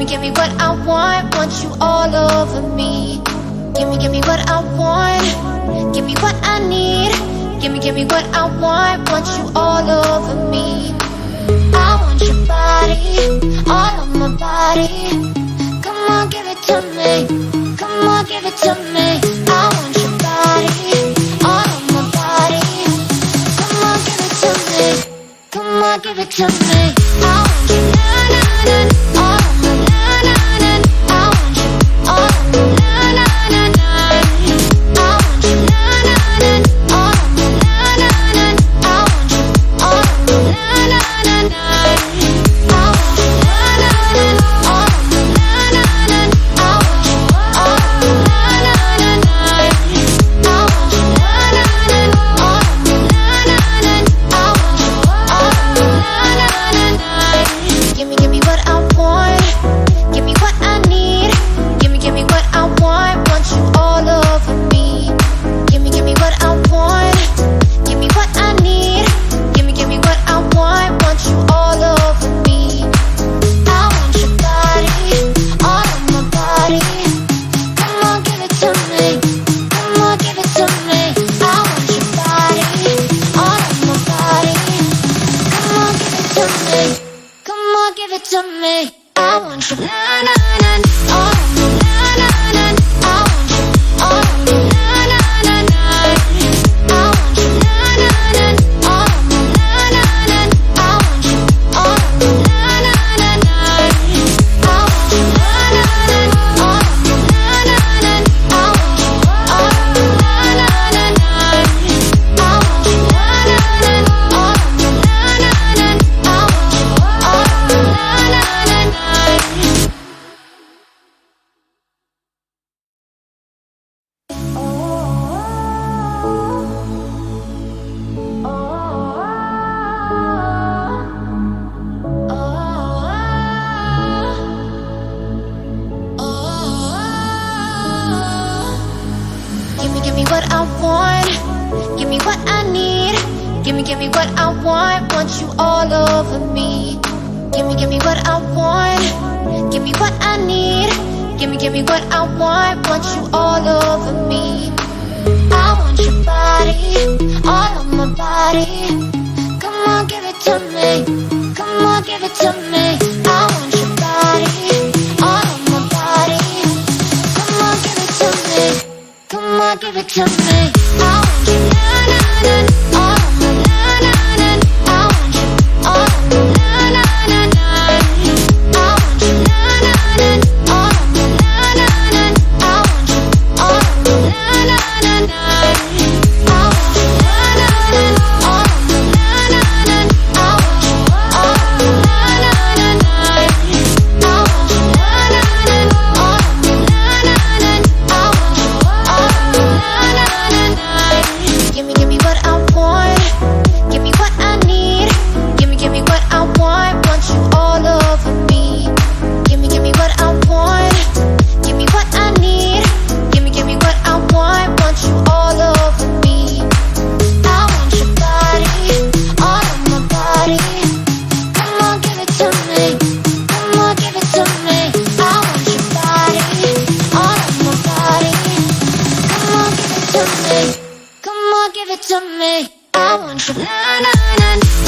give me what I want you all over me. Give me what I want, give me what I need. Give me what I want you all over me. I want your body, all of my body. Come on, give it to me, come on, give it to me. I want your body, all of my body. Come on, give it to me, come on, give it to me. I want you, na-na-na, all of my na-na-na. I want you, all of my na-na-na. I want you, na-na-na, all of my na-na-na. I want you, all of my na-na-na. I want you, na-na-na, all of my na-na-na. I want you, all of my na-na-na. I want you, na-na-na, all of my na-na-na. I want you, all of my na-na-na. Give me what I want, give me what I need. Give me what I want you all over me. Give me what I want, give me what I need. Give me what I want you all over me. I want your body, all of my body. Come on, give it to me, come on, give it to me. I want your body, all of my body. Come on, give it to me, come on, give it to me. I want your na-na-na, all of my na-na-na. I want you, all of my na-na-na. I want you, na-na-na, all of my na-na-na. I want you, all of my na-na-na. I want you, na-na-na, all of my na-na-na. I want you, all of my na-na-na. I want you, na-na-na, all of my na-na-na. I want you, all of my na-na-na. Give me what I want, give me what I need. Give me what I want you all over me. Give me what I want, give me what I need. Give me what I want you all over me. I want your body, all of my body. Come on, give it to me, come on, give it to me. I want your body, all of my body. Come on, give it to me, come on, give it to me. I want you, na-na-na, all of my na-na-na. I want you, all of my na-na-na. I want you, na-na-na, all of my na-na-na. I want you, all of my na-na-na. I want you, na-na-na, all of my na-na-na. I want you, all of my na-na-na. I want you, na-na-na, all of my na-na-na. I want you, all of my na-na-na. Give me what I want, give me what I need. Give me what I want you all over me. Give me what I want, give me what I need. Give me what I want you all over me. I want your body, all of my body. Come on, give it to me, come on, give it to me. I want your body, all of my body. Come on, give it to me, come on, give it to me. I want your na-na-na.